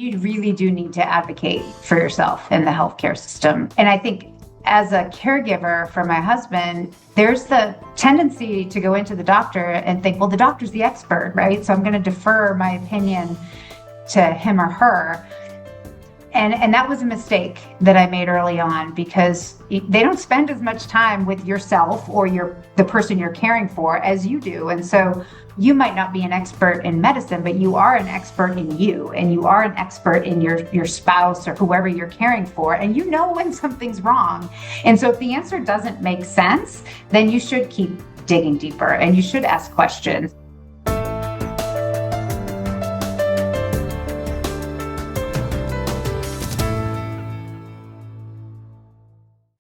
You really do need to advocate for yourself in the healthcare system. And I think as a caregiver for my husband, there's the tendency to go into the doctor and think, well, the doctor's the expert, right? So I'm going to defer my opinion to him or her. And that was a mistake that I made early on, because they don't spend as much time with yourself or the person you're caring for as you do. And so you might not be an expert in medicine, but you are an expert in you, and you are an expert in your spouse or whoever you're caring for, and you know when something's wrong. And so if the answer doesn't make sense, then you should keep digging deeper and you should ask questions.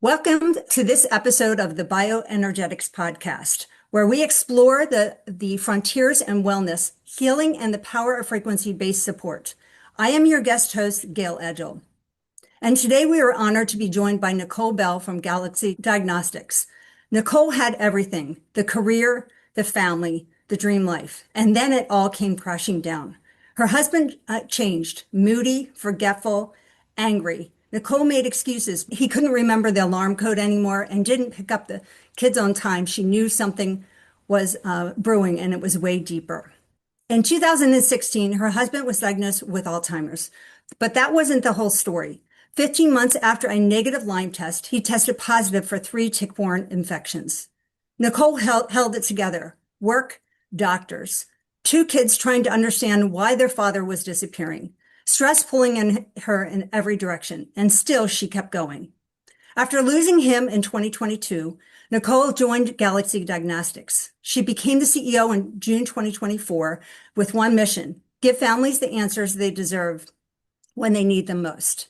Welcome to this episode of the Bioenergetics Podcast, where we explore the frontiers in wellness, healing, and the power of frequency-based support. I am your guest host, Gail Edgell. And today we are honored to be joined by Nicole Bell from Galaxy Diagnostics. Nicole had everything: the career, the family, the dream life. And then it all came crashing down. Her husband changed, moody, forgetful, angry. Nicole made excuses. He couldn't remember the alarm code anymore and didn't pick up the kids on time. She knew something was brewing, and it was way deeper. In 2016, her husband was diagnosed with Alzheimer's, but that wasn't the whole story. 15 months after a negative Lyme test, he tested positive for 3 tick-borne infections. Nicole held it together: work, doctors, 2 kids trying to understand why their father was disappearing, stress pulling in her in every direction, and still she kept going. After losing him in 2022, Nicole joined Galaxy Diagnostics. She became the CEO in June 2024 with one mission: give families the answers they deserve when they need them most.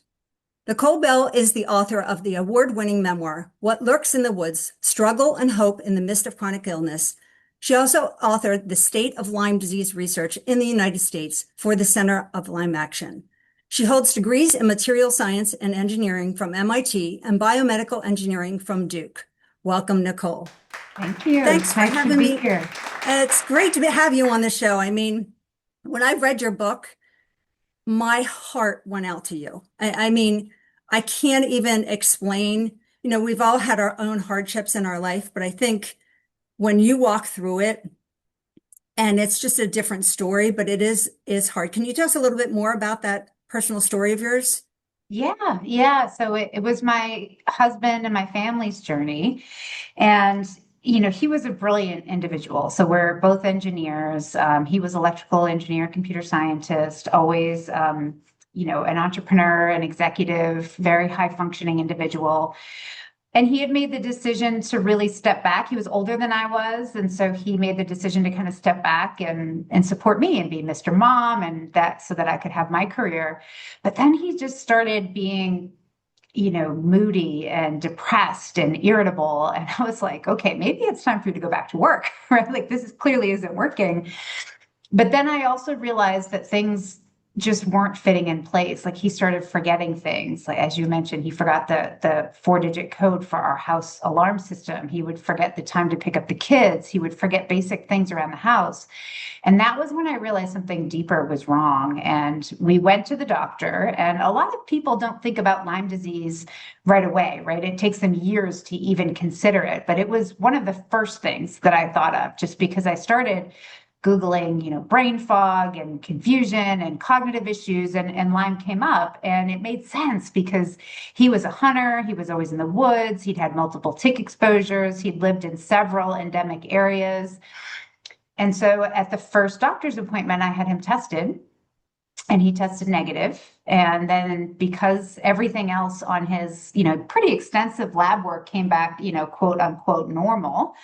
Nicole Bell is the author of the award-winning memoir, What Lurks in the Woods: Struggle and Hope in the Midst of Chronic Illness. She also authored The State of Lyme Disease Research in the United States for the Center of Lyme Action. She holds degrees in material science and engineering from MIT and biomedical engineering from Duke. Welcome, Nicole. Thank you. Thanks for having me here. It's great to have you on the show. I mean, when I read your book, my heart went out to you. I mean, I can't even explain. We've all had our own hardships in our life, but I think when you walk through it, and it's just a different story, but it is hard. Can you tell us a little bit more about that personal story of yours? Yeah. So it was my husband and my family's journey. And, he was a brilliant individual. So we're both engineers. He was electrical engineer, computer scientist, always, an entrepreneur, an executive, very high functioning individual. And he had made the decision to really step back. He was older than I was. And so he made the decision to kind of step back and support me and be Mr. Mom, and that so that I could have my career. But then he just started being, moody and depressed and irritable. And I was like, okay, maybe it's time for you to go back to work, right? Like, this clearly isn't working. But then I also realized that things just weren't fitting in place. Like, he started forgetting things. Like, as you mentioned, he forgot the 4-digit code for our house alarm system. He would forget the time to pick up the kids. He would forget basic things around the house. And that was when I realized something deeper was wrong. And we went to the doctor, and a lot of people don't think about Lyme disease right away, right? It takes them years to even consider it. But it was one of the first things that I thought of, just because I started Googling, brain fog and confusion and cognitive issues, and Lyme came up, and it made sense because he was a hunter. He was always in the woods. He'd had multiple tick exposures. He'd lived in several endemic areas. And so at the first doctor's appointment, I had him tested, and he tested negative. And then because everything else on his, pretty extensive lab work came back, quote unquote normal,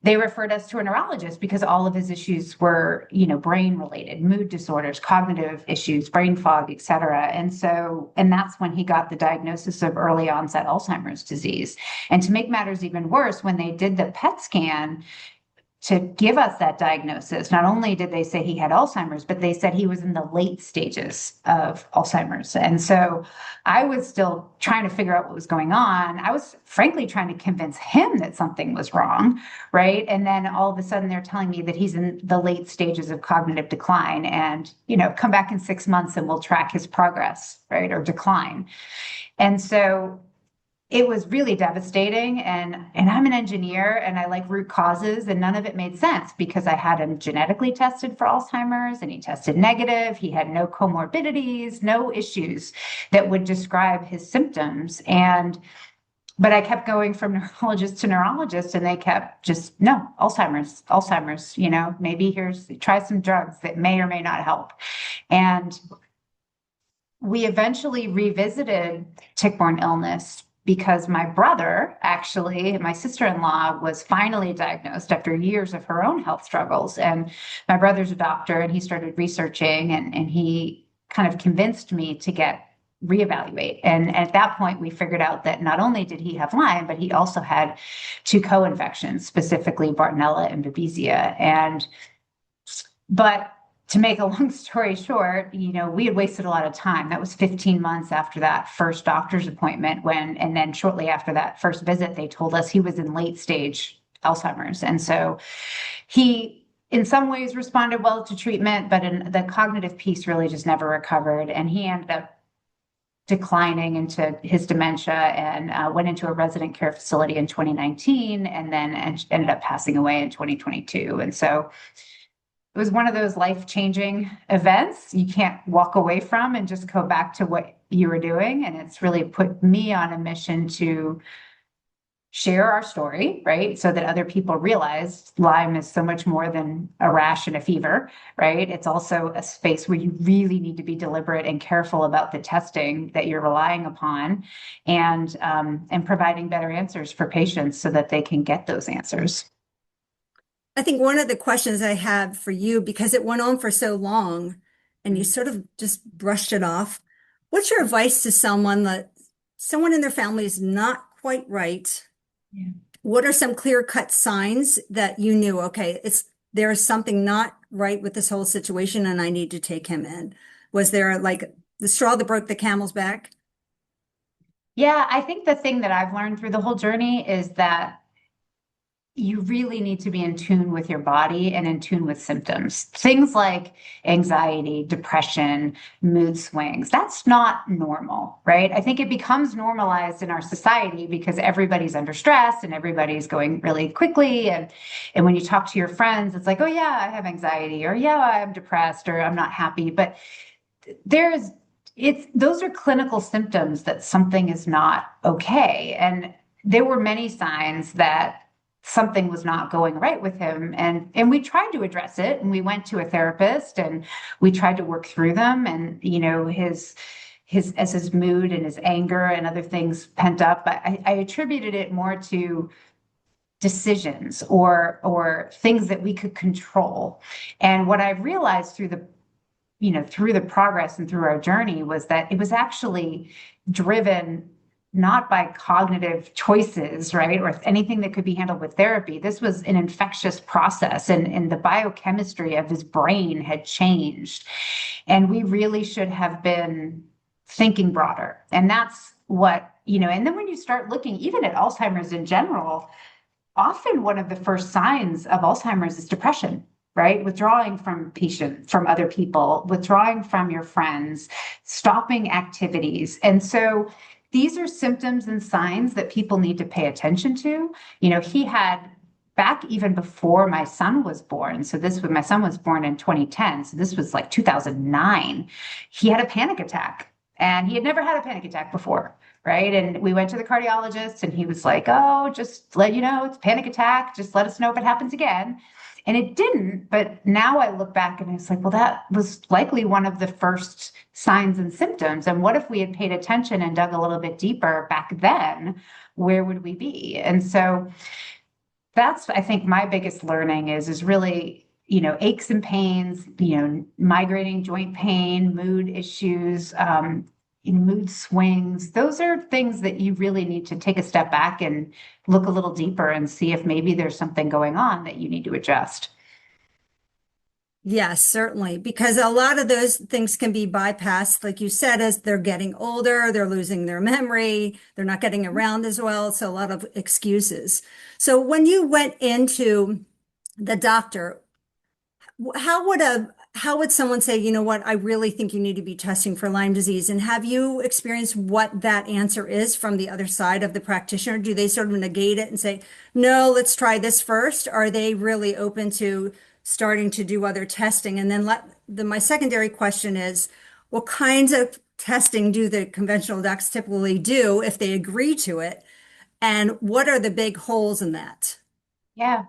they referred us to a neurologist because all of his issues were, brain related, mood disorders, cognitive issues, brain fog, et cetera. And that's when he got the diagnosis of early onset Alzheimer's disease. And to make matters even worse, when they did the PET scan, to give us that diagnosis. Not only did they say he had Alzheimer's, but they said he was in the late stages of Alzheimer's. And so I was still trying to figure out what was going on. I was frankly trying to convince him that something was wrong, right? And then all of a sudden they're telling me that he's in the late stages of cognitive decline and, come back in 6 months and we'll track his progress, right? Or decline. And so it was really devastating. And I'm an engineer and I like root causes, and none of it made sense because I had him genetically tested for Alzheimer's and he tested negative. He had no comorbidities, no issues that would describe his symptoms. But I kept going from neurologist to neurologist and they kept just, no, Alzheimer's, maybe try some drugs that may or may not help. And we eventually revisited tick-borne illness because my brother, actually, my sister-in-law, was finally diagnosed after years of her own health struggles. And my brother's a doctor and he started researching and he kind of convinced me to get reevaluate. And at that point, we figured out that not only did he have Lyme, but he also had 2 co-infections, specifically Bartonella and Babesia. But to make a long story short, we had wasted a lot of time. That was 15 months after that first doctor's appointment and then shortly after that first visit, they told us he was in late stage Alzheimer's. And so he, in some ways, responded well to treatment, but in the cognitive piece really just never recovered. And he ended up declining into his dementia and went into a resident care facility in 2019 and then ended up passing away in 2022. And so it was one of those life-changing events you can't walk away from and just go back to what you were doing. And it's really put me on a mission to share our story, right? So that other people realize Lyme is so much more than a rash and a fever, right? It's also a space where you really need to be deliberate and careful about the testing that you're relying upon and providing better answers for patients so that they can get those answers. I think one of the questions I have for you, because it went on for so long and you sort of just brushed it off, what's your advice to someone in their family is not quite right? Yeah. What are some clear-cut signs that you knew, okay, there is something not right with this whole situation and I need to take him in? Was there like the straw that broke the camel's back? Yeah, I think the thing that I've learned through the whole journey is that you really need to be in tune with your body and in tune with symptoms. Things like anxiety, depression, mood swings, that's not normal, right? I think it becomes normalized in our society because everybody's under stress and everybody's going really quickly. And when you talk to your friends, it's like, oh yeah, I have anxiety, or yeah, I'm depressed, or I'm not happy. But those are clinical symptoms that something is not okay. And there were many signs that something was not going right with him. And we tried to address it, and we went to a therapist and we tried to work through them. And, his mood and his anger and other things pent up, I attributed it more to decisions or things that we could control. And what I realized through the progress and through our journey was that it was actually driven not by cognitive choices, right? Or anything that could be handled with therapy. This was an infectious process and the biochemistry of his brain had changed. And we really should have been thinking broader. And that's what, and then when you start looking even at Alzheimer's in general, often one of the first signs of Alzheimer's is depression, right? Withdrawing from other people, withdrawing from your friends, stopping activities. And so these are symptoms and signs that people need to pay attention to. He had, back even before my son was born, so my son was born in 2010, so this was like 2009, he had a panic attack. And he had never had a panic attack before, right? And we went to the cardiologist and he was like, oh, just let you know, it's a panic attack. Just let us know if it happens again. And it didn't, but now I look back and it's like, well, that was likely one of the first signs and symptoms. And what if we had paid attention and dug a little bit deeper back then? Where would we be? And so that's, I think, my biggest learning is really, aches and pains, migrating joint pain, mood issues, mood swings. Those are things that you really need to take a step back and look a little deeper and see if maybe there's something going on that you need to adjust. Yes, certainly, because a lot of those things can be bypassed, like you said, as they're getting older, they're losing their memory, they're not getting around as well. So a lot of excuses. So when you went into the doctor, how would someone say, you know what, I really think you need to be testing for Lyme disease? And have you experienced what that answer is from the other side of the practitioner? Do they sort of negate it and say, no, let's try this first? Are they really open to starting to do other testing? And then my secondary question is, what kinds of testing do the conventional docs typically do if they agree to it? And what are the big holes in that? Yeah.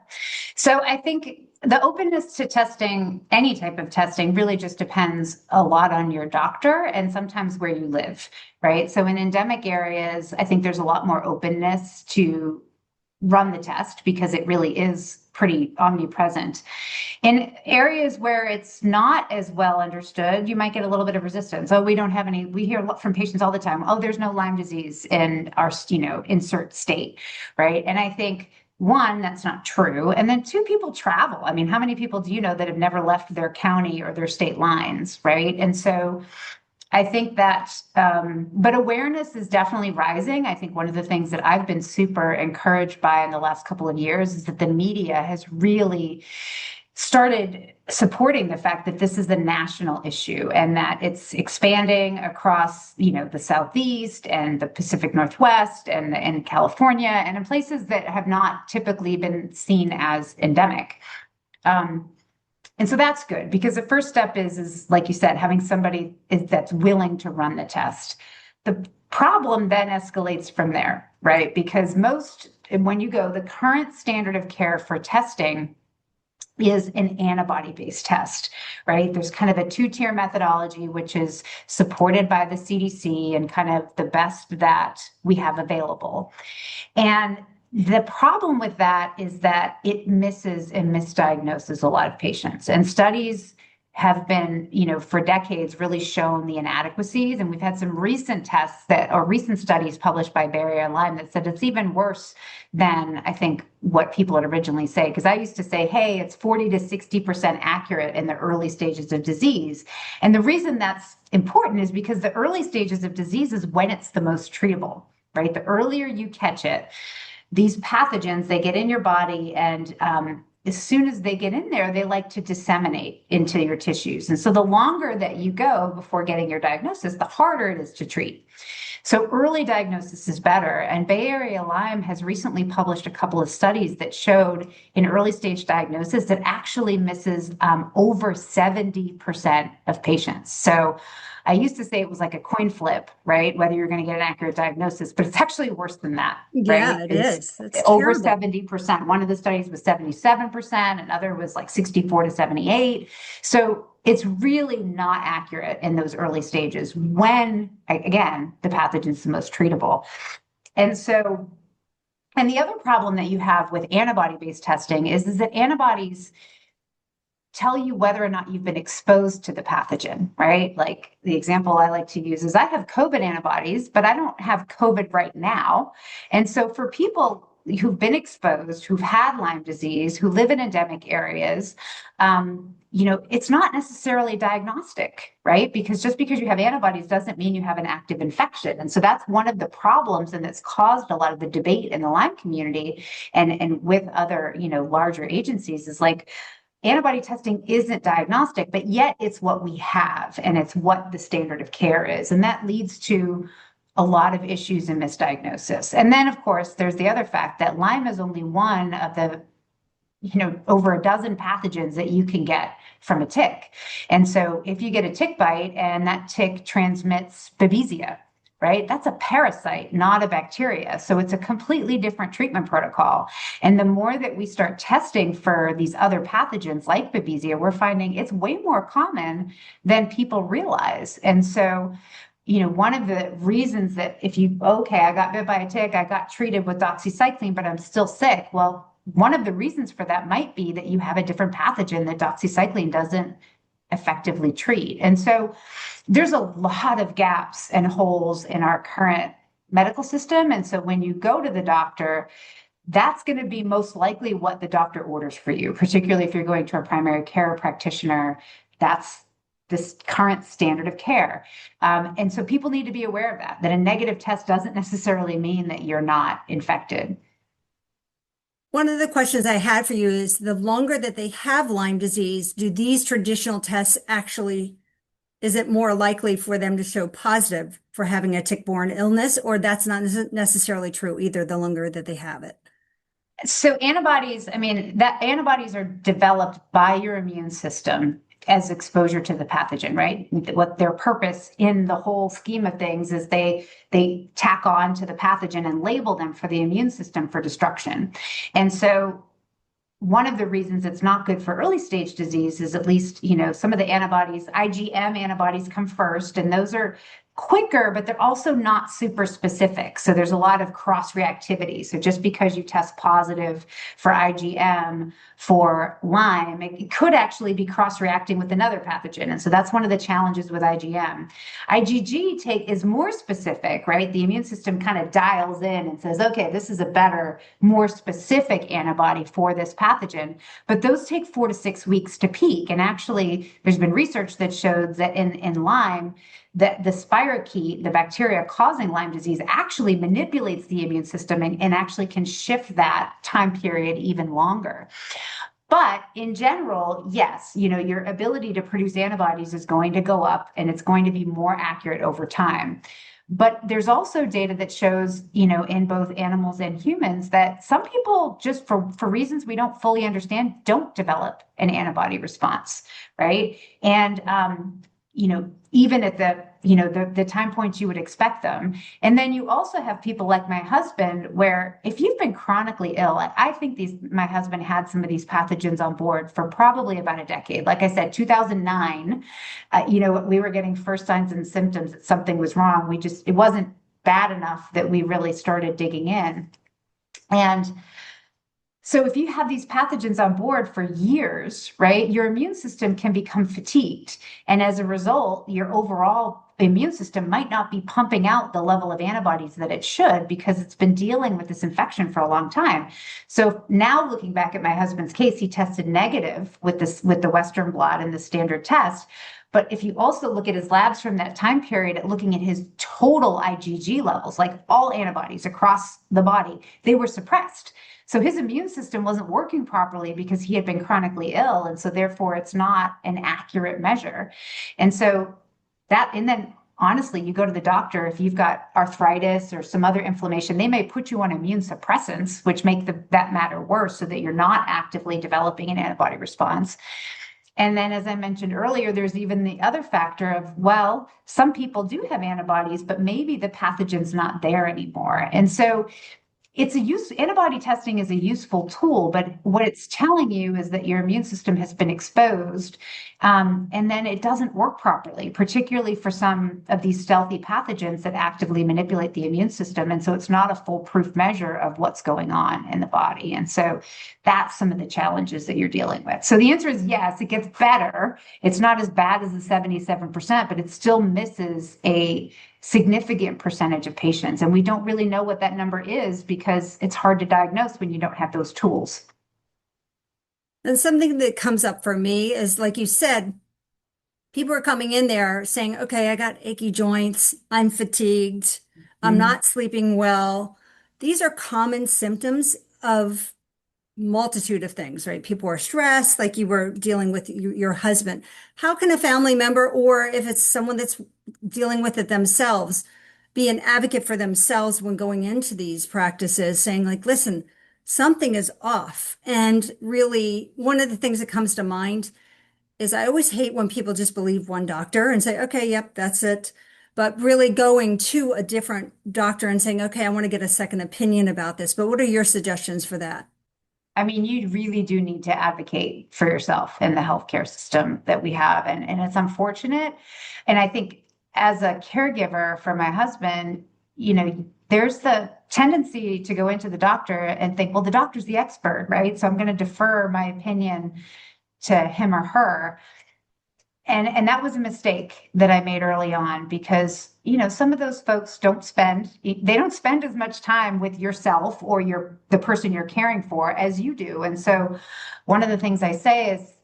So I think the openness to testing, any type of testing, really just depends a lot on your doctor and sometimes where you live, right? So in endemic areas, I think there's a lot more openness to run the test because it really is pretty omnipresent. In areas where it's not as well understood, you might get a little bit of resistance. Oh, we don't have any, we hear from patients all the time, oh, there's no Lyme disease in our, insert state, right? And I think one, that's not true. And then two, people travel. I mean, how many people do you know that have never left their county or their state lines, right? And so I think that, but awareness is definitely rising. I think one of the things that I've been super encouraged by in the last couple of years is that the media has really started supporting the fact that this is a national issue and that it's expanding across, the Southeast and the Pacific Northwest and California and in places that have not typically been seen as endemic. And so that's good because the first step is like you said, having somebody that's willing to run the test. The problem then escalates from there, right? Because when you go, the current standard of care for testing is an antibody-based test, right? There's kind of a two-tier methodology, which is supported by the CDC and kind of the best that we have available. And the problem with that is that it misses and misdiagnoses a lot of patients. And studies have been, for decades really shown the inadequacies. And we've had some recent recent studies published by Babesia and Lyme that said it's even worse than I think what people had originally say. Because I used to say, hey, it's 40 to 60% accurate in the early stages of disease. And the reason that's important is because the early stages of disease is when it's the most treatable, right? The earlier you catch it, these pathogens, they get in your body and as soon as they get in there, they like to disseminate into your tissues. And so the longer that you go before getting your diagnosis, the harder it is to treat. So early diagnosis is better. And Bay Area Lyme has recently published a couple of studies that showed in early stage diagnosis that actually misses over 70% of patients. So I used to say it was like a coin flip, right? Whether you're going to get an accurate diagnosis, but it's actually worse than that, Yeah, right? it is. It's over terrible. 70%. One of the studies was 77%, another was like 64 to 78. So it's really not accurate in those early stages when, again, the pathogen is the most treatable. And the other problem that you have with antibody-based testing is that antibodies tell you whether or not you've been exposed to the pathogen, right? Like the example I like to use is I have COVID antibodies, but I don't have COVID right now. And so for people who've been exposed, who've had Lyme disease, who live in endemic areas, it's not necessarily diagnostic, right? Because just because you have antibodies doesn't mean you have an active infection. And so that's one of the problems, and that's caused a lot of the debate in the Lyme community and with other, larger agencies is like, antibody testing isn't diagnostic, but yet it's what we have and it's what the standard of care is. And that leads to a lot of issues in misdiagnosis. And then, of course, there's the other fact that Lyme is only one of the over a dozen pathogens that you can get from a tick. And so if you get a tick bite and that tick transmits Babesia, right? That's a parasite, not a bacteria. So it's a completely different treatment protocol. And the more that we start testing for these other pathogens like Babesia, we're finding it's way more common than people realize. And so, one of the reasons that I got bit by a tick, I got treated with doxycycline, but I'm still sick. Well, one of the reasons for that might be that you have a different pathogen that doxycycline doesn't effectively treat. And so there's a lot of gaps and holes in our current medical system. And so when you go to the doctor, that's going to be most likely what the doctor orders for you, particularly if you're going to a primary care practitioner. That's this current standard of care. And so people need to be aware of that a negative test doesn't necessarily mean that you're not infected. One of the questions I had for you is the longer that they have Lyme disease, do these traditional tests actually, is it more likely for them to show positive for having a tick-borne illness, or that's not necessarily true either the longer that they have it? So antibodies, I mean, that antibodies are developed by your immune system as exposure to the pathogen, right? What their purpose in the whole scheme of things is they tack on to the pathogen and label them for the immune system for destruction. And so one of the reasons it's not good for early stage disease is, at least, some of the antibodies, IgM antibodies, come first, and those are quicker, but they're also not super specific. So there's a lot of cross reactivity. So just because you test positive for IgM for Lyme, it could actually be cross reacting with another pathogen. And so that's one of the challenges with IgM. IgG is more specific, right? The immune system kind of dials in and says, okay, this is a better, more specific antibody for this pathogen. But those take 4 to 6 weeks to peak. And actually, there's been research that shows that in Lyme, that the spirochete, the bacteria causing Lyme disease, actually manipulates the immune system and actually can shift that time period even longer. But in general, yes, your ability to produce antibodies is going to go up, and it's going to be more accurate over time. But there's also data that shows, in both animals and humans, that some people, just for reasons we don't fully understand, don't develop an antibody response, right? And even at the time points you would expect them. And then you also have people like my husband, where if you've been chronically ill, I think my husband had some of these pathogens on board for probably about a decade. Like I said, 2009, we were getting first signs and symptoms that something was wrong. It wasn't bad enough that we really started digging in. And so if you have these pathogens on board for years, right, your immune system can become fatigued. And as a result, your overall immune system might not be pumping out the level of antibodies that it should, because it's been dealing with this infection for a long time. So now, looking back at my husband's case, he tested negative with the Western blot and the standard test. But if you also look at his labs from that time period, looking at his total IgG levels, like all antibodies across the body, they were suppressed. So his immune system wasn't working properly because he had been chronically ill. And so therefore, it's not an accurate measure. And then honestly, you go to the doctor, if you've got arthritis or some other inflammation, they may put you on immune suppressants, which make that matter worse, so that you're not actively developing an antibody response. And then, as I mentioned earlier, there's even the other factor of, well, some people do have antibodies, but maybe the pathogen's not there anymore. And so antibody testing is a useful tool, but what it's telling you is that your immune system has been exposed, and then it doesn't work properly, particularly for some of these stealthy pathogens that actively manipulate the immune system. And so it's not a foolproof measure of what's going on in the body. And so that's some of the challenges that you're dealing with. So the answer is yes, it gets better. It's not as bad as the 77%, but it still misses a significant percentage of patients. And we don't really know what that number is, because it's hard to diagnose when you don't have those tools. And something that comes up for me is, like you said, people are coming in there saying, okay, I got achy joints, I'm fatigued, I'm not sleeping well. These are common symptoms of multitude of things, right? People are stressed, like you were dealing with your husband. How can a family member, or if it's someone that's dealing with it themselves, be an advocate for themselves when going into these practices, saying like, listen, something is off? And really, one of the things that comes to mind is, I always hate when people just believe one doctor and say, okay, yep, that's it. But really going to a different doctor and saying, okay, I want to get a second opinion about this. But what are your suggestions for that? I mean, you really do need to advocate for yourself in the healthcare system that we have. And it's unfortunate. And I think as a caregiver for my husband, there's the tendency to go into the doctor and think, well, the doctor's the expert, right? So I'm going to defer my opinion to him or her. And that was a mistake that I made early on because, some of those folks they don't spend as much time with yourself or the person you're caring for as you do. And so one of the things I say is,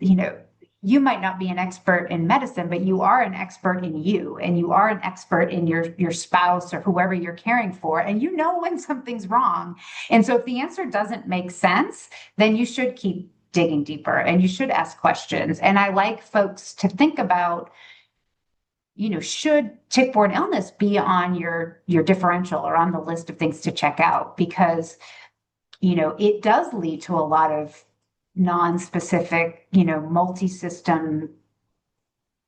you might not be an expert in medicine, but you are an expert in you, and you are an expert in your spouse or whoever you're caring for, and you know when something's wrong. And so if the answer doesn't make sense, then you should keep digging deeper and you should ask questions. And I like folks to think about, should tick-borne illness be on your differential or on the list of things to check out? Because, it does lead to a lot of non-specific, multi-system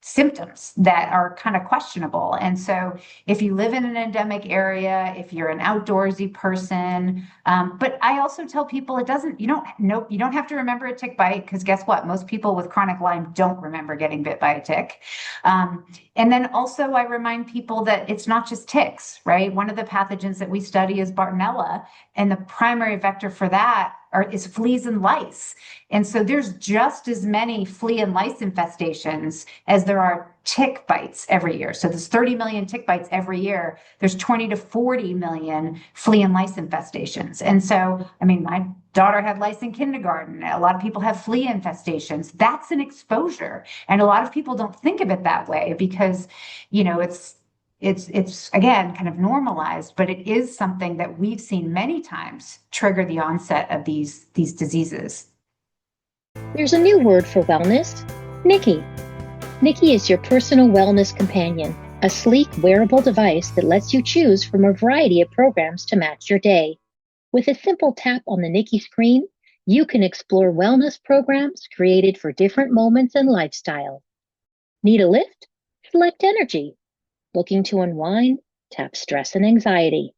symptoms that are kind of questionable. And so if you live in an endemic area, if you're an outdoorsy person, but I also tell people you don't have to remember a tick bite, because guess what? Most people with chronic Lyme don't remember getting bit by a tick. And then also I remind people that it's not just ticks, right? One of the pathogens that we study is Bartonella, and the primary vector for that is fleas and lice. And so there's just as many flea and lice infestations as there are tick bites every year. So there's 30 million tick bites every year. There's 20 to 40 million flea and lice infestations. And so, my daughter had lice in kindergarten. A lot of people have flea infestations. That's an exposure. And a lot of people don't think of it that way because, it's again kind of normalized, but it is something that we've seen many times trigger the onset of these diseases. There's a new word for wellness, Nikki. Nikki is your personal wellness companion, a sleek wearable device that lets you choose from a variety of programs to match your day. With a simple tap on the Nikki screen, you can explore wellness programs created for different moments and lifestyles. Need a lift? Select energy. Looking to unwind? Tap stress and anxiety.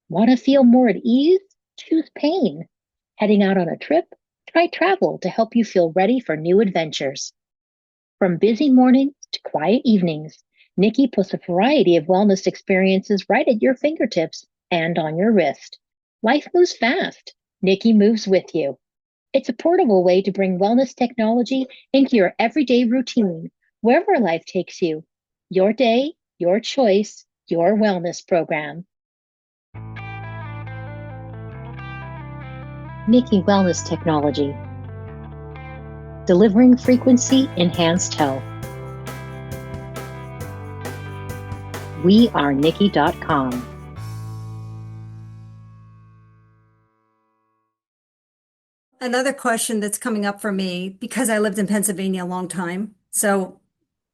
Want to feel more at ease? Choose pain. Heading out on a trip? Try travel to help you feel ready for new adventures. From busy mornings to quiet evenings, Nikki puts a variety of wellness experiences right at your fingertips and on your wrist. Life moves fast. Nikki moves with you. It's a portable way to bring wellness technology into your everyday routine, wherever life takes you. Your day, your choice, your wellness program. Nikki Wellness Technology. Delivering frequency-enhanced health. We are Nikki.com. Another question that's coming up for me, because I lived in Pennsylvania a long time, so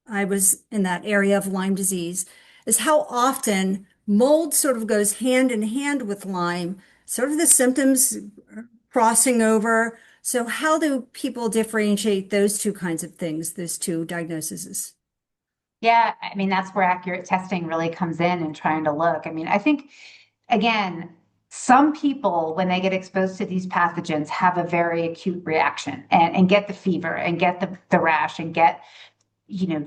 I was in that area of Lyme disease, is how often mold sort of goes hand in hand with Lyme, sort of the symptoms crossing over. So how do people differentiate those two kinds of things, those two diagnoses? Yeah, that's where accurate testing really comes in and trying to look. I think, again, some people, when they get exposed to these pathogens, have a very acute reaction and get the fever and get the rash and get,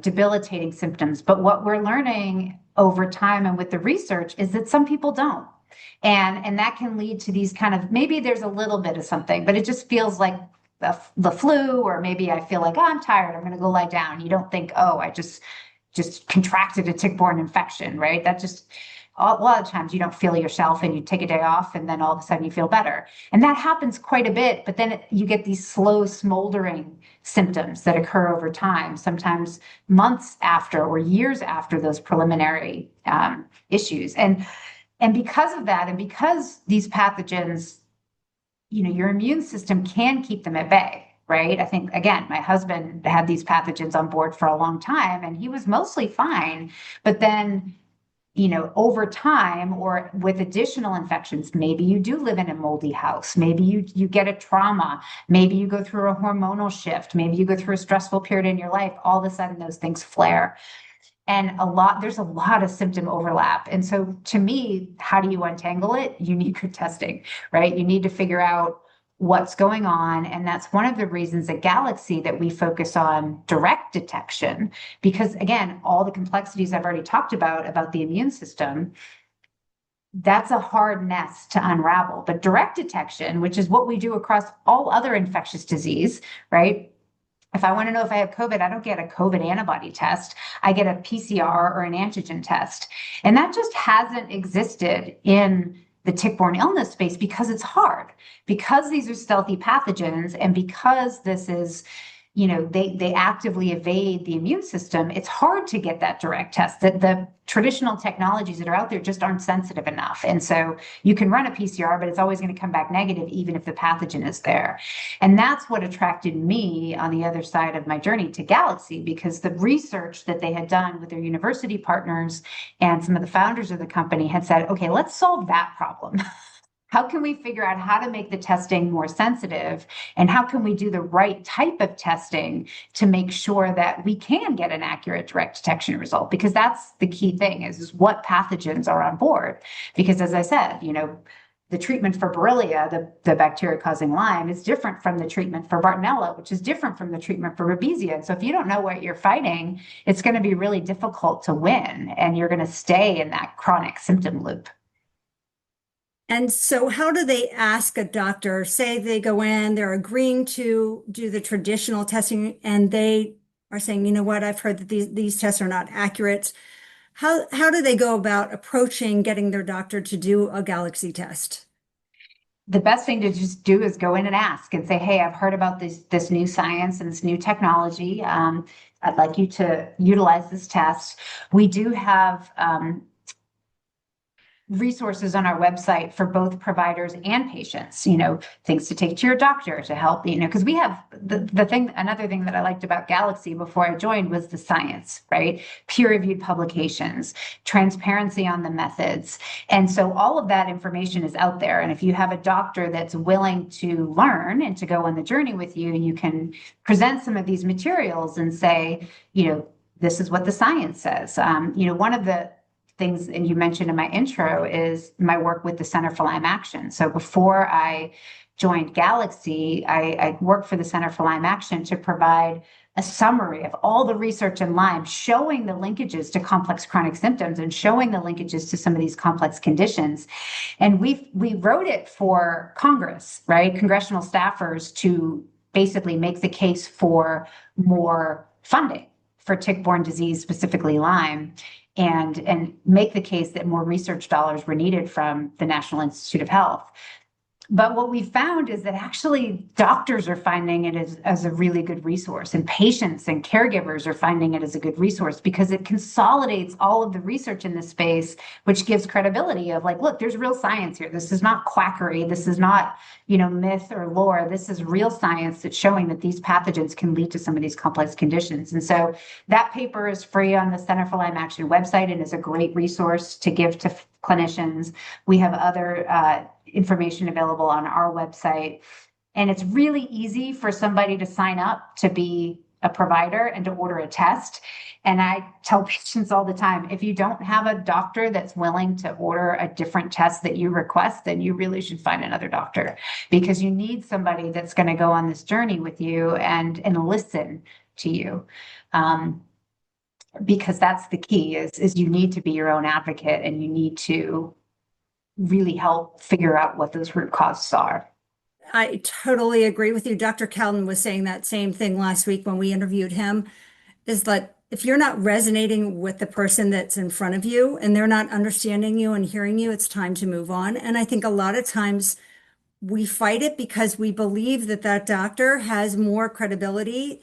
debilitating symptoms. But what we're learning over time and with the research is that some people don't. And that can lead to these kind of, maybe there's a little bit of something, but it just feels like the flu, or maybe I feel like, oh, I'm tired, I'm going to go lie down. You don't think, oh, I just contracted a tick-borne infection, right? That just, a lot of times you don't feel yourself and you take a day off and then all of a sudden you feel better. And that happens quite a bit, but then you get these slow smoldering symptoms that occur over time, sometimes months after or years after those preliminary issues. And because of that, and because these pathogens, your immune system can keep them at bay, right? I think, again, my husband had these pathogens on board for a long time and he was mostly fine. But then, over time or with additional infections, maybe you do live in a moldy house. Maybe you get a trauma. Maybe you go through a hormonal shift. Maybe you go through a stressful period in your life. All of a sudden, those things flare. And there's a lot of symptom overlap. And so to me, how do you untangle it? You need good testing, right? You need to figure out what's going on. And that's one of the reasons at Galaxy that we focus on direct detection, because again, all the complexities I've already talked about the immune system, that's a hard nest to unravel. But direct detection, which is what we do across all other infectious disease, right? If I want to know if I have COVID, I don't get a COVID antibody test. I get a PCR or an antigen test. And that just hasn't existed in the tick-borne illness space because it's hard, because these are stealthy pathogens, and because this is, they actively evade the immune system. It's hard to get that direct test. That the traditional technologies that are out there just aren't sensitive enough. And so you can run a PCR, but it's always going to come back negative, even if the pathogen is there. And that's what attracted me on the other side of my journey to Galaxy, because the research that they had done with their university partners and some of the founders of the company had said, okay, let's solve that problem. How can we figure out how to make the testing more sensitive? And how can we do the right type of testing to make sure that we can get an accurate direct detection result? Because that's the key thing is what pathogens are on board. Because as I said, the treatment for Borrelia, the bacteria causing Lyme, is different from the treatment for Bartonella, which is different from the treatment for Babesia. And so if you don't know what you're fighting, it's going to be really difficult to win. And you're going to stay in that chronic symptom loop. And so how do they ask a doctor, say they go in, they're agreeing to do the traditional testing, and they are saying, you know what, I've heard that these tests are not accurate. How do they go about approaching getting their doctor to do a Galaxy test? The best thing to just do is go in and ask and say, hey, I've heard about this new science and this new technology. I'd like you to utilize this test. We do have resources on our website for both providers and patients, things to take to your doctor to help, because we have another thing that I liked about Galaxy before I joined was the science, right? Peer-reviewed publications, transparency on the methods. And so all of that information is out there. And if you have a doctor that's willing to learn and to go on the journey with you, you can present some of these materials and say, this is what the science says. One of the things, and you mentioned in my intro, is my work with the Center for Lyme Action. So before I joined Galaxy, I worked for the Center for Lyme Action to provide a summary of all the research in Lyme, showing the linkages to complex chronic symptoms and showing the linkages to some of these complex conditions. And we wrote it for Congress, right? Congressional staffers to basically make the case for more funding for tick-borne disease, specifically Lyme, and make the case that more research dollars were needed from the National Institute of Health. But what we found is that actually doctors are finding it as a really good resource, and patients and caregivers are finding it as a good resource because it consolidates all of the research in this space, which gives credibility of like, look, there's real science here. This is not quackery. This is not, myth or lore. This is real science that's showing that these pathogens can lead to some of these complex conditions. And so that paper is free on the Center for Lyme Action website and is a great resource to give to clinicians. We have other information available on our website. And it's really easy for somebody to sign up to be a provider and to order a test. And I tell patients all the time, if you don't have a doctor that's willing to order a different test that you request, then you really should find another doctor, because you need somebody that's going to go on this journey with you and listen to you. Because that's the key is you need to be your own advocate, and you need to really help figure out what those root causes are. I totally agree with you. Dr. Calden was saying that same thing last week when we interviewed him, is that if you're not resonating with the person that's in front of you and they're not understanding you and hearing you, it's time to move on. And I think a lot of times we fight it because we believe that doctor has more credibility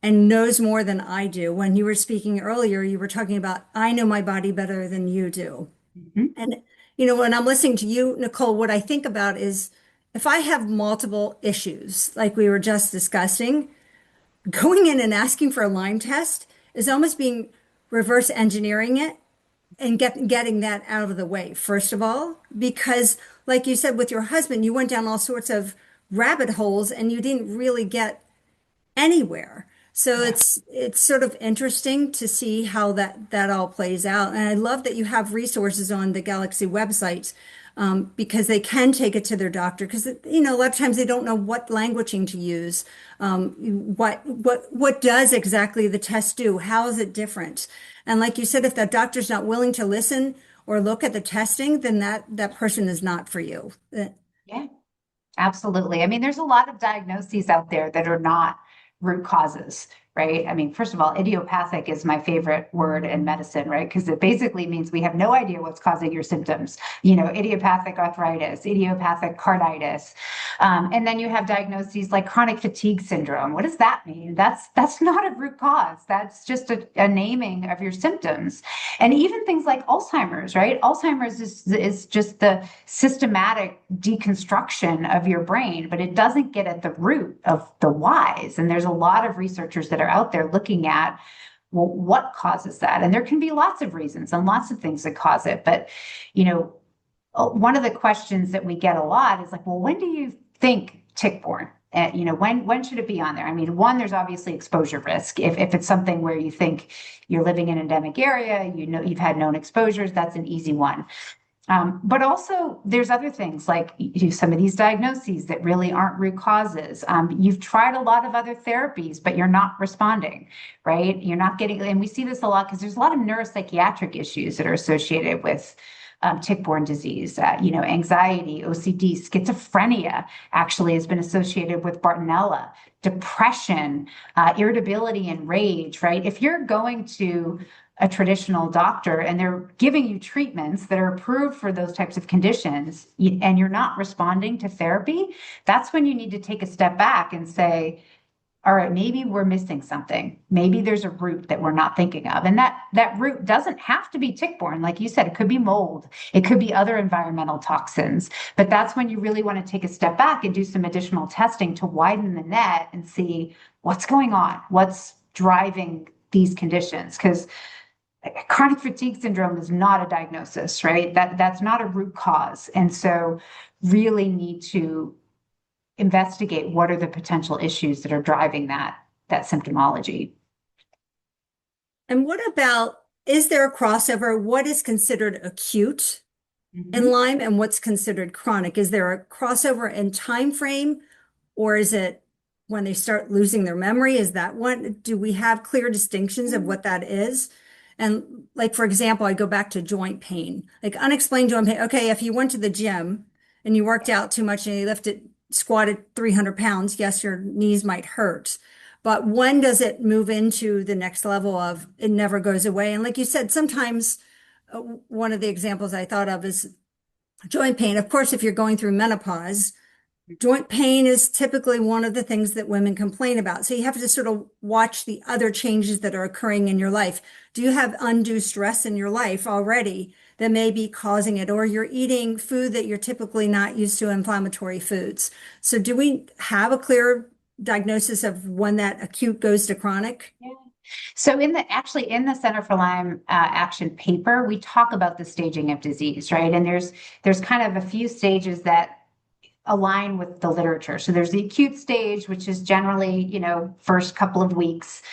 and knows more than I do. When you were speaking earlier, you were talking about, I know my body better than you do. Mm-hmm. And when I'm listening to you, Nicole, what I think about is if I have multiple issues, like we were just discussing, going in and asking for a Lyme test is almost being reverse engineering it and getting that out of the way, first of all, because like you said, with your husband, you went down all sorts of rabbit holes and you didn't really get anywhere. So yeah. It's sort of interesting to see how that all plays out. And I love that you have resources on the Galaxy website because they can take it to their doctor, because a lot of times they don't know what languaging to use. What does exactly the test do? How is it different? And like you said, if that doctor's not willing to listen or look at the testing, then that person is not for you. Yeah, absolutely. I mean, there's a lot of diagnoses out there that are not root causes, right? I mean, first of all, idiopathic is my favorite word in medicine, right? Because it basically means we have no idea what's causing your symptoms. Idiopathic arthritis, idiopathic carditis. And then you have diagnoses like chronic fatigue syndrome. What does that mean? That's not a root cause. That's just a naming of your symptoms. And even things like Alzheimer's, right? Alzheimer's is just the systematic deconstruction of your brain, but it doesn't get at the root of the whys. And there's a lot of researchers that are out there looking at, well, what causes that? And there can be lots of reasons and lots of things that cause it. But, one of the questions that we get a lot is like, well, when do you think tick-borne? When should it be on there? I mean, one, there's obviously exposure risk. If it's something where you think you're living in an endemic area, you've had known exposures, that's an easy one. But also there's other things like some of these diagnoses that really aren't root causes. You've tried a lot of other therapies, but you're not responding, right? You're not getting, and we see this a lot because there's a lot of neuropsychiatric issues that are associated with tick-borne disease. Anxiety, OCD, schizophrenia actually has been associated with Bartonella, depression, irritability and rage, right? If you're going to a traditional doctor and they're giving you treatments that are approved for those types of conditions and you're not responding to therapy, that's when you need to take a step back and say, all right, maybe we're missing something. Maybe there's a root that we're not thinking of. And that root doesn't have to be tick-borne. Like you said, it could be mold. It could be other environmental toxins. But that's when you really want to take a step back and do some additional testing to widen the net and see what's going on, what's driving these conditions. Because chronic fatigue syndrome is not a diagnosis, right? That's not a root cause. And so really need to investigate what are the potential issues that are driving that symptomology. And what about, is there a crossover? What is considered acute in Lyme and what's considered chronic? Is there a crossover in time frame, or is it when they start losing their memory? Is that one? Do we have clear distinctions of what that is? And like, for example, I go back to joint pain, like unexplained joint pain. Okay, if you went to the gym and you worked out too much and you squatted 300 pounds, yes, your knees might hurt. But when does it move into the next level of it never goes away? And like you said, sometimes one of the examples I thought of is joint pain. Of course, if you're going through menopause, joint pain is typically one of the things that women complain about. So you have to sort of watch the other changes that are occurring in your life. Do you have undue stress in your life already that may be causing it, or you're eating food that you're typically not used to, inflammatory foods? So do we have a clear diagnosis of when that acute goes to chronic? Yeah. So in the Center for Lyme Action paper, we talk about the staging of disease, right? And there's kind of a few stages that align with the literature. So there's the acute stage, which is generally, first couple of weeks,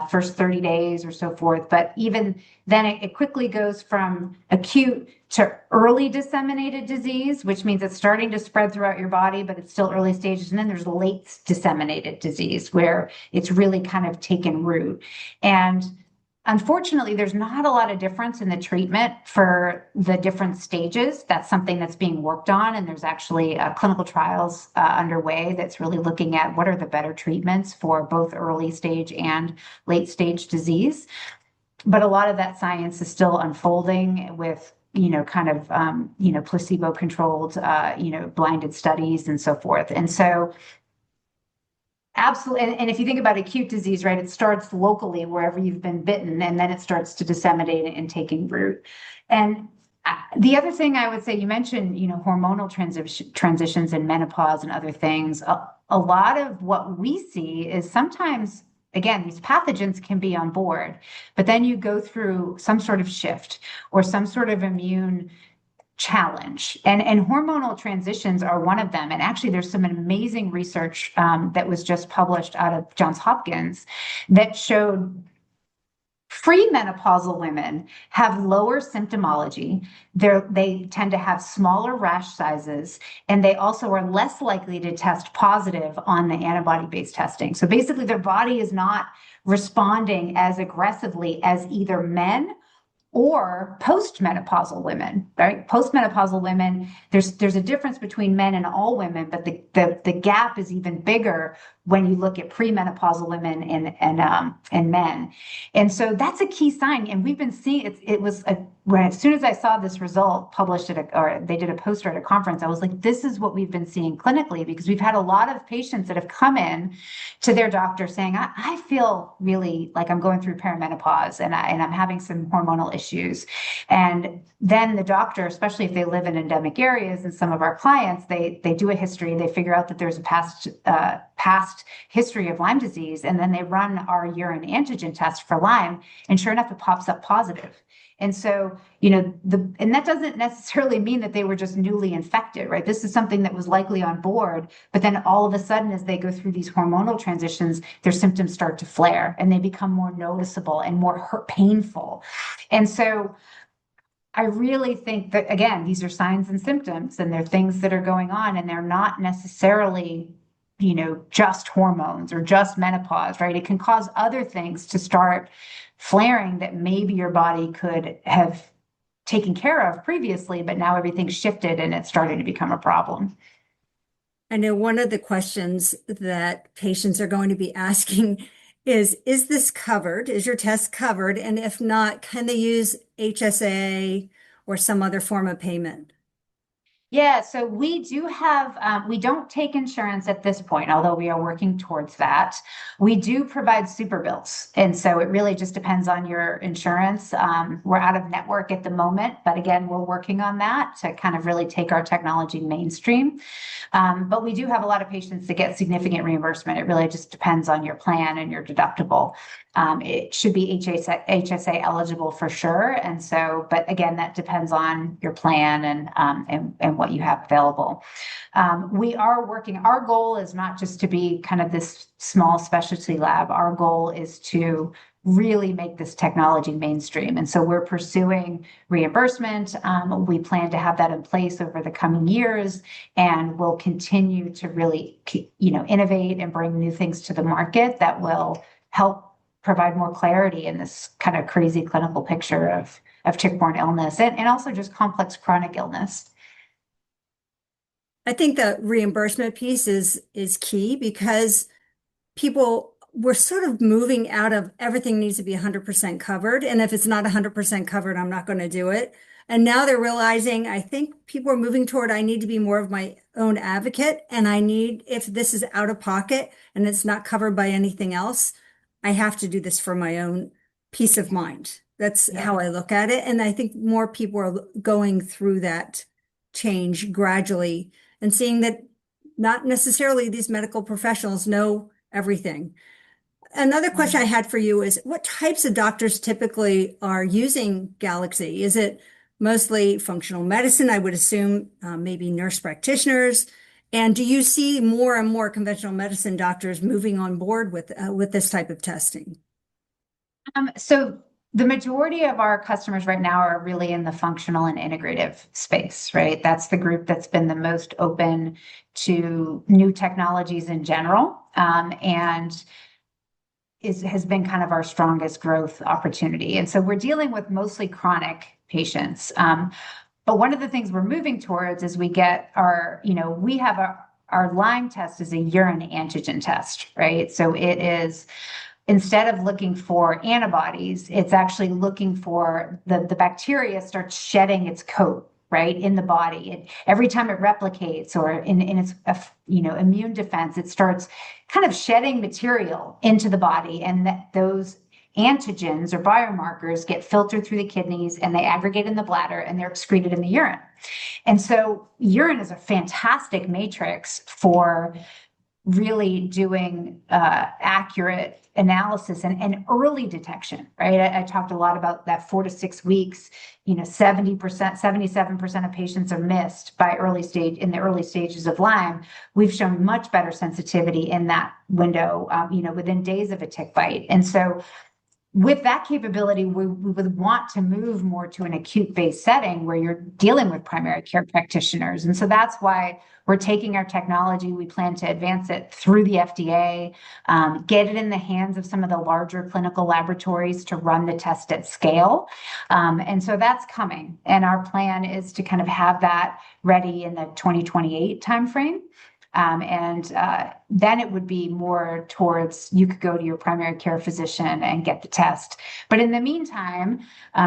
first 30 days or so forth. But even then it quickly goes from acute to early disseminated disease, which means it's starting to spread throughout your body, but it's still early stages. And then there's late disseminated disease where it's really kind of taken root. And unfortunately, there's not a lot of difference in the treatment for the different stages. That's something that's being worked on. And there's actually clinical trials underway that's really looking at what are the better treatments for both early stage and late stage disease. But a lot of that science is still unfolding with, placebo-controlled, blinded studies and so forth. And so absolutely. And if you think about acute disease, right, it starts locally wherever you've been bitten, and then it starts to disseminate and taking root. And the other thing I would say, you mentioned, hormonal transitions and menopause and other things. A lot of what we see is sometimes, again, these pathogens can be on board, but then you go through some sort of shift or some sort of immune challenge, and hormonal transitions are one of them. And actually there's some amazing research that was just published out of Johns Hopkins that showed premenopausal women have lower symptomology. They tend to have smaller rash sizes, and they also are less likely to test positive on the antibody-based testing. So basically their body is not responding as aggressively as either men or postmenopausal women, right? Postmenopausal women, there's a difference between men and all women, but the gap is even bigger when you look at premenopausal women and men. And so that's a key sign. And we've been seeing it was as soon as I saw this result published or they did a poster at a conference, I was like, this is what we've been seeing clinically, because we've had a lot of patients that have come in to their doctor saying, I feel really like I'm going through perimenopause and I'm having some hormonal issues. And then the doctor, especially if they live in endemic areas, and some of our clients, they do a history, they figure out that there's a past history of Lyme disease, and then they run our urine antigen test for Lyme, and sure enough, it pops up positive. And so, and that doesn't necessarily mean that they were just newly infected, right? This is something that was likely on board, but then all of a sudden, as they go through these hormonal transitions, their symptoms start to flare and they become more noticeable and more painful. And so I really think that, again, these are signs and symptoms, and they're things that are going on, and they're not necessarily just hormones or just menopause, right? It can cause other things to start flaring that maybe your body could have taken care of previously, but now everything's shifted and it's starting to become a problem. I know one of the questions that patients are going to be asking is this covered? Is your test covered? And if not, can they use HSA or some other form of payment? Yeah, so we do have, we don't take insurance at this point, although we are working towards that. We do provide super bills. And so it really just depends on your insurance. We're out of network at the moment, but again, we're working on that to kind of really take our technology mainstream. But we do have a lot of patients that get significant reimbursement. It really just depends on your plan and your deductible. It should be HSA eligible for sure. And so, but again, that depends on your plan and what you have available. We are working, our goal is not just to be kind of this small specialty lab. Our goal is to really make this technology mainstream. And so we're pursuing reimbursement. We plan to have that in place over the coming years, and we'll continue to really, innovate and bring new things to the market that will help provide more clarity in this kind of crazy clinical picture of tick-borne illness and also just complex chronic illness. I think the reimbursement piece is key, because we're sort of moving out of everything needs to be 100% covered. And if it's not 100% covered, I'm not going to do it. And now they're realizing, I think people are moving toward, I need to be more of my own advocate. And if this is out of pocket and it's not covered by anything else, I have to do this for my own peace of mind. That's how I look at it. And I think more people are going through that change gradually and seeing that not necessarily these medical professionals know everything. Another question I had for you is, what types of doctors typically are using Galaxy? Is it mostly functional medicine? I would assume maybe nurse practitioners. And do you see more and more conventional medicine doctors moving on board with this type of testing? So the majority of our customers right now are really in the functional and integrative space, right? That's the group that's been the most open to new technologies in general, and has been kind of our strongest growth opportunity. And so we're dealing with mostly chronic patients. But one of the things we're moving towards is we have our Lyme test is a urine antigen test, right? So it is, instead of looking for antibodies, it's actually looking for the bacteria starts shedding its coat, right, in the body. Every time it replicates or in its immune defense, it starts kind of shedding material into the body, and those antigens or biomarkers get filtered through the kidneys and they aggregate in the bladder and they're excreted in the urine. And so urine is a fantastic matrix for really doing accurate analysis and early detection, right? I talked a lot about that 4 to 6 weeks, 70%, 77% of patients are missed in the early stages of Lyme. We've shown much better sensitivity in that window, within days of a tick bite. And so with that capability, we would want to move more to an acute-based setting where you're dealing with primary care practitioners. And so that's why we're taking our technology. We plan to advance it through the FDA, get it in the hands of some of the larger clinical laboratories to run the test at scale. And so that's coming. And our plan is to kind of have that ready in the 2028 timeframe. Then it would be more towards you could go to your primary care physician and get the test. But in the meantime,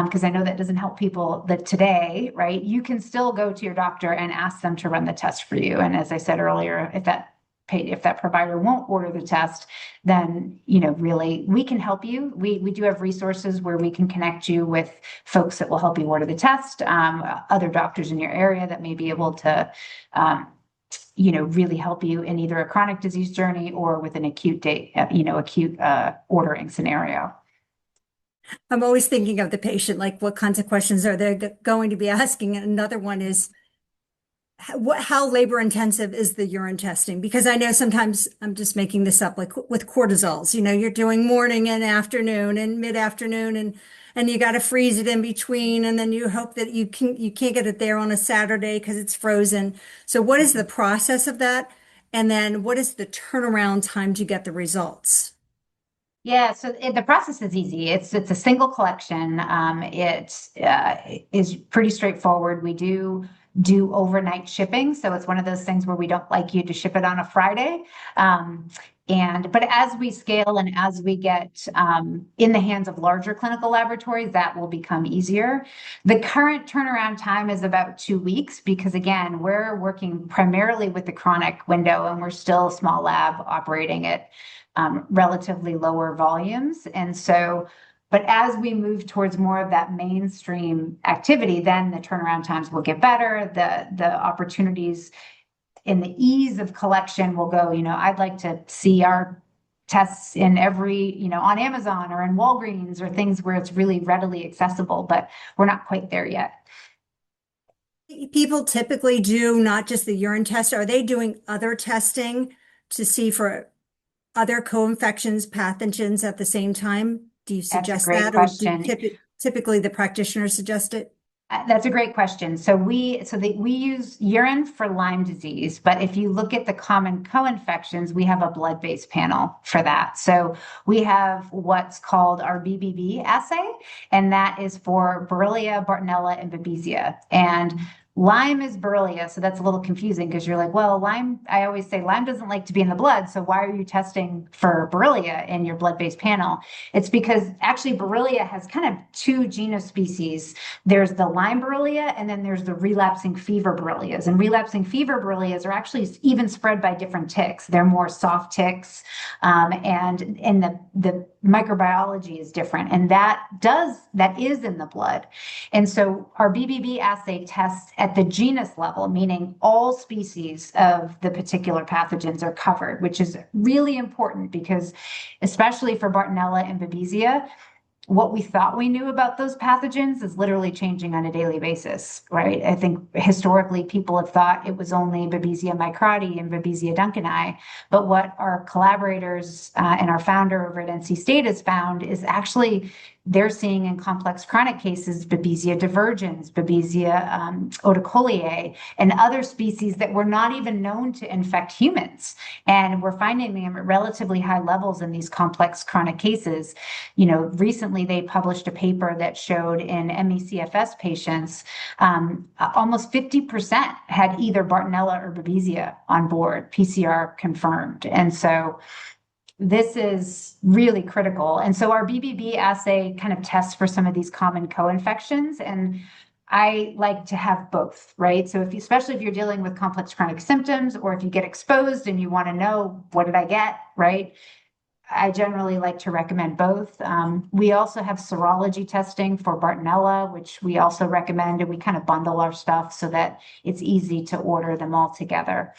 because I know that doesn't help people that today, right? You can still go to your doctor and ask them to run the test for you. And as I said earlier, if that provider won't order the test, then, really we can help you. We do have resources where we can connect you with folks that will help you order the test, other doctors in your area that may be able to, really help you in either a chronic disease journey or with an acute ordering scenario. I'm always thinking of the patient, like what kinds of questions are they going to be asking? And another one is, how labor intensive is the urine testing? Because I know sometimes, I'm just making this up, like with cortisols, you're doing morning and afternoon and mid-afternoon, and you got to freeze it in between. And then you hope that you can't get it there on a Saturday because it's frozen. So what is the process of that? And then what is the turnaround time to get the results? Yeah, so the process is easy. It's a single collection. It is pretty straightforward. We do overnight shipping, so it's one of those things where we don't like you to ship it on a Friday. But as we scale and as we get in the hands of larger clinical laboratories, that will become easier. The current turnaround time is about 2 weeks because, again, we're working primarily with the chronic window and we're still a small lab operating at relatively lower volumes. And so, but as we move towards more of that mainstream activity, then the turnaround times will get better. The opportunities in the ease of collection will go, I'd like to see our tests in every, on Amazon or in Walgreens or things where it's really readily accessible, but we're not quite there yet. People typically do not just the urine test. Are they doing other testing to see for other co-infections, pathogens at the same time? Do you suggest that, or do typically the practitioners suggest it? That's a great question. So we use urine for Lyme disease, but if you look at the common co-infections, we have a blood-based panel for that. So we have what's called our BBB assay, and that is for Borrelia, Bartonella, and Babesia. And Lyme is Borrelia, so that's a little confusing because you're like, well, Lyme, I always say Lyme doesn't like to be in the blood, so why are you testing for Borrelia in your blood-based panel? It's because actually Borrelia has kind of two genus species. There's the Lyme Borrelia, and then there's the relapsing fever Borrelias. And relapsing fever Borrelias are actually even spread by different ticks. They're more soft ticks, and the microbiology is different, and that is in the blood. And so our BBB assay tests at the genus level, meaning all species of the particular pathogens are covered, which is really important because especially for Bartonella and Babesia, what we thought we knew about those pathogens is literally changing on a daily basis, right? I think historically people have thought it was only Babesia microti and Babesia duncani, but what our collaborators and our founder over at NC State has found is actually they're seeing in complex chronic cases Babesia divergens, Babesia odicoliae, and other species that were not even known to infect humans. And we're finding them at relatively high levels in these complex chronic cases. Recently they published a paper that showed in ME/CFS patients, almost 50% had either Bartonella or Babesia on board, PCR confirmed. And so this is really critical. And so our BBB assay kind of tests for some of these common co-infections. And I like to have both, right? So especially if you're dealing with complex chronic symptoms, or if you get exposed and you want to know, what did I get, right? I generally like to recommend both. We also have serology testing for Bartonella, which we also recommend, and we kind of bundle our stuff so that it's easy to order them all together.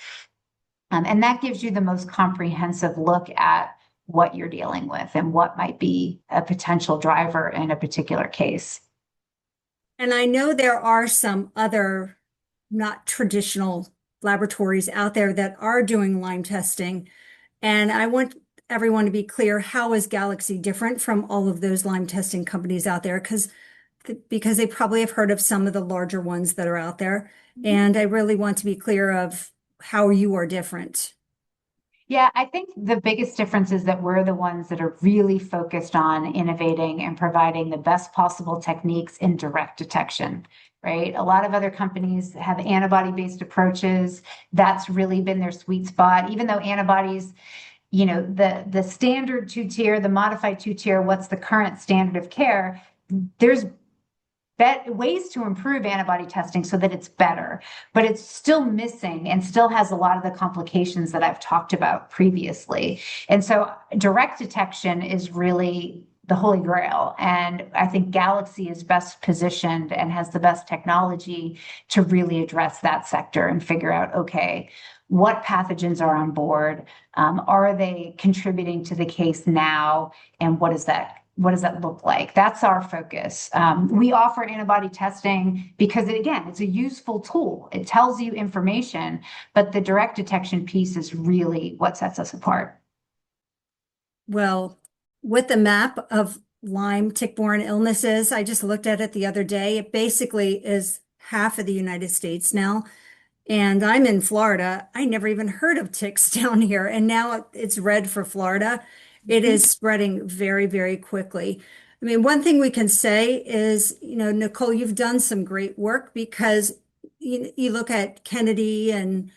And that gives you the most comprehensive look at what you're dealing with and what might be a potential driver in a particular case. And I know there are some other not traditional laboratories out there that are doing Lyme testing. And everyone to be clear, how is Galaxy different from all of those Lyme testing companies out there? Because they probably have heard of some of the larger ones that are out there. And I really want to be clear of how you are different. Yeah, I think the biggest difference is that we're the ones that are really focused on innovating and providing the best possible techniques in direct detection, right? A lot of other companies have antibody-based approaches. That's really been their sweet spot, even though antibodies, the standard two-tier, the modified two-tier, what's the current standard of care? There's ways to improve antibody testing so that it's better, but it's still missing and still has a lot of the complications that I've talked about previously. And so direct detection is really the holy grail. And I think Galaxy is best positioned and has the best technology to really address that sector and figure out, okay, what pathogens are on board? Are they contributing to the case now? And what does that look like? That's our focus. We offer antibody testing because, it's a useful tool. It tells you information, but the direct detection piece is really what sets us apart. Well, with the map of Lyme tick-borne illnesses, I just looked at it the other day. It basically is half of the United States now. And I'm in Florida. I never even heard of ticks down here. And now it's red for Florida. It is spreading very, very quickly. I mean, one thing we can say is, Nicole, you've done some great work because you look at Kennedy and,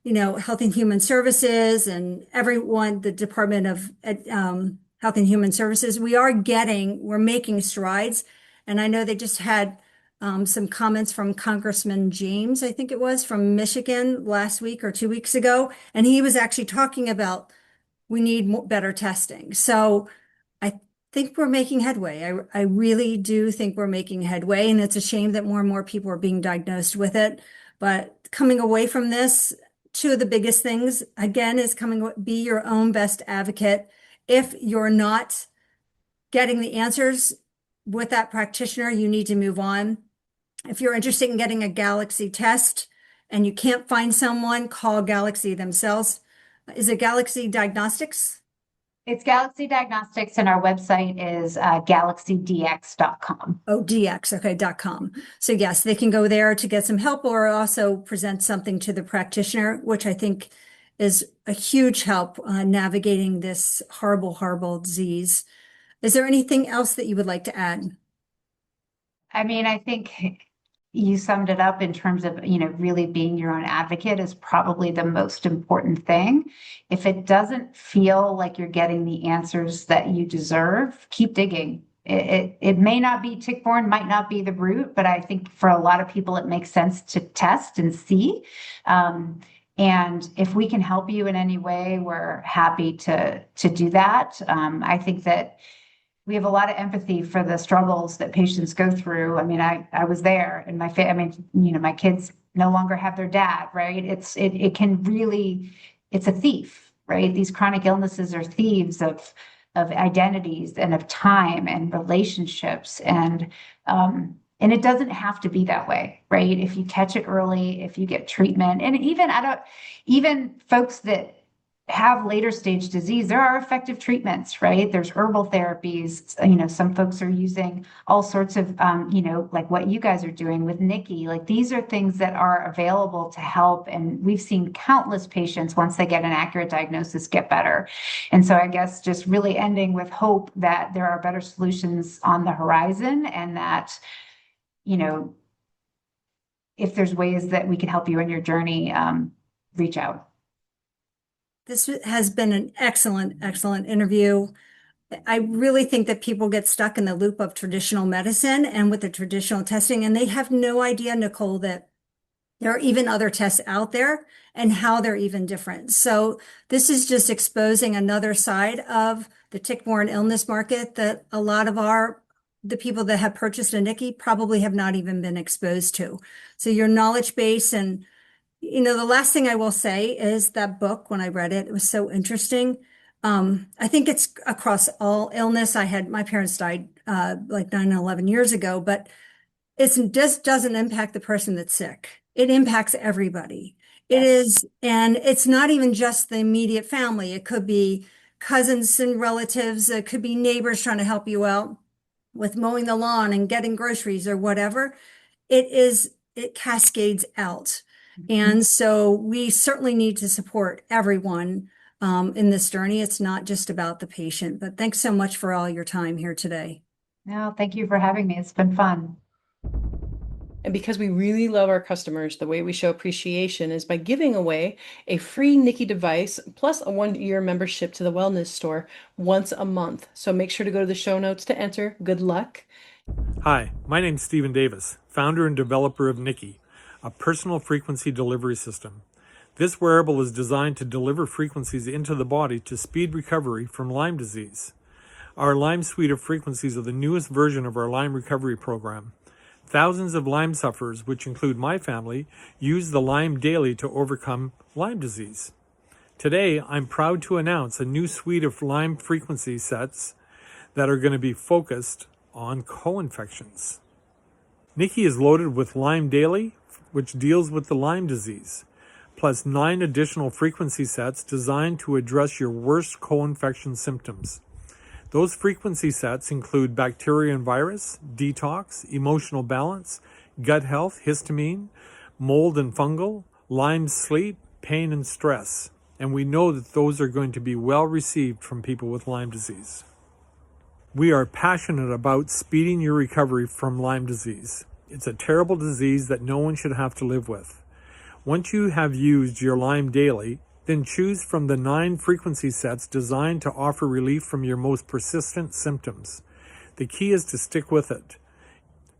Health and Human Services and everyone, the Department of Health and Human Services, we're making strides. And I know they just had some comments from Congressman James, I think it was, from Michigan last week or 2 weeks ago. And he was actually talking about we need better testing. So I think we're making headway. I really do think we're making headway. And it's a shame that more and more people are being diagnosed with it. But coming away from this, two of the biggest things, again, is be your own best advocate. If you're not getting the answers with that practitioner, you need to move on. If you're interested in getting a Galaxy test and you can't find someone, call Galaxy themselves. Is it Galaxy Diagnostics? It's Galaxy Diagnostics, and our website is galaxydx.com. Oh, DX, okay, .com. So yes, they can go there to get some help or also present something to the practitioner, which I think is a huge help navigating this horrible, horrible disease. Is there anything else that you would like to add? I mean, I think you summed it up in terms of, really being your own advocate is probably the most important thing. If it doesn't feel like you're getting the answers that you deserve, keep digging. It may not be tick-borne, might not be the root, but I think for a lot of people, it makes sense to test and see. And if we can help you in any way, we're happy to do that. I think that we have a lot of empathy for the struggles that patients go through. I mean, I was there, and my kids no longer have their dad, right? It's a thief, right? These chronic illnesses are thieves of identities and of time and relationships, and it doesn't have to be that way, right? If you catch it early, if you get treatment, and even folks that have later stage disease, there are effective treatments, right? There's herbal therapies. Some folks are using all sorts of, like what you guys are doing with Nikki. Like, these are things that are available to help. And we've seen countless patients, once they get an accurate diagnosis, get better. And so I guess just really ending with hope that there are better solutions on the horizon, and that, if there's ways that we can help you in your journey, reach out. This has been an excellent, excellent interview. I really think that people get stuck in the loop of traditional medicine and with the traditional testing, and they have no idea, Nicole, that there are even other tests out there and how they're even different. So this is just exposing another side of the tick-borne illness market that a lot of the people that have purchased a Nikki probably have not even been exposed to. So your knowledge base, and the last thing I will say is that book, when I read it, it was so interesting. I think it's across all illness. My parents died like 9-11 years ago, but it just doesn't impact the person that's sick. It impacts everybody. It is, and it's not even just the immediate family. It could be cousins and relatives. It could be neighbors trying to help you out with mowing the lawn and getting groceries or whatever. It cascades out. And so we certainly need to support everyone in this journey. It's not just about the patient, but thanks so much for all your time here today. No, thank you for having me. It's been fun. And because we really love our customers, the way we show appreciation is by giving away a free Nikki device plus a 1-year membership to the wellness store once a month. So make sure to go to the show notes to enter. Good luck. Hi, my name's Stephen Davis, founder and developer of Nikki, a personal frequency delivery system. This wearable is designed to deliver frequencies into the body to speed recovery from Lyme disease. Our Lyme suite of frequencies are the newest version of our Lyme recovery program. Thousands of Lyme sufferers, which include my family, use the Lyme daily to overcome Lyme disease. Today, I'm proud to announce a new suite of Lyme frequency sets that are going to be focused on co-infections. Nikki is loaded with Lyme Daily, which deals with the Lyme disease, plus 9 additional frequency sets designed to address your worst co-infection symptoms. Those frequency sets include bacteria and virus, detox, emotional balance, gut health, histamine, mold and fungal, Lyme sleep, pain and stress. And we know that those are going to be well received from people with Lyme disease. We are passionate about speeding your recovery from Lyme disease. It's a terrible disease that no one should have to live with. Once you have used your Lyme Daily, then choose from the 9 frequency sets designed to offer relief from your most persistent symptoms. The key is to stick with it.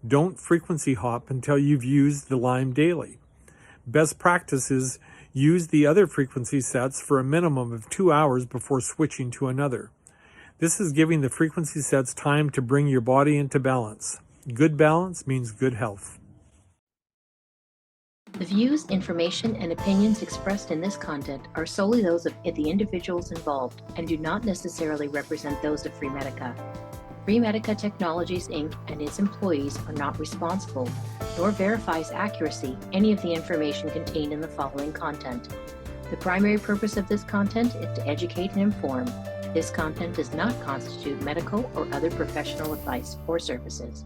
Don't frequency hop until you've used the Lyme Daily. Best practice is use the other frequency sets for a minimum of 2 hours before switching to another. This is giving the frequency sets time to bring your body into balance. Good balance means good health. The views, information, and opinions expressed in this content are solely those of the individuals involved and do not necessarily represent those of Freemedica. Freemedica Technologies, Inc. and its employees are not responsible, nor verifies accuracy any of the information contained in the following content. The primary purpose of this content is to educate and inform. This content does not constitute medical or other professional advice or services.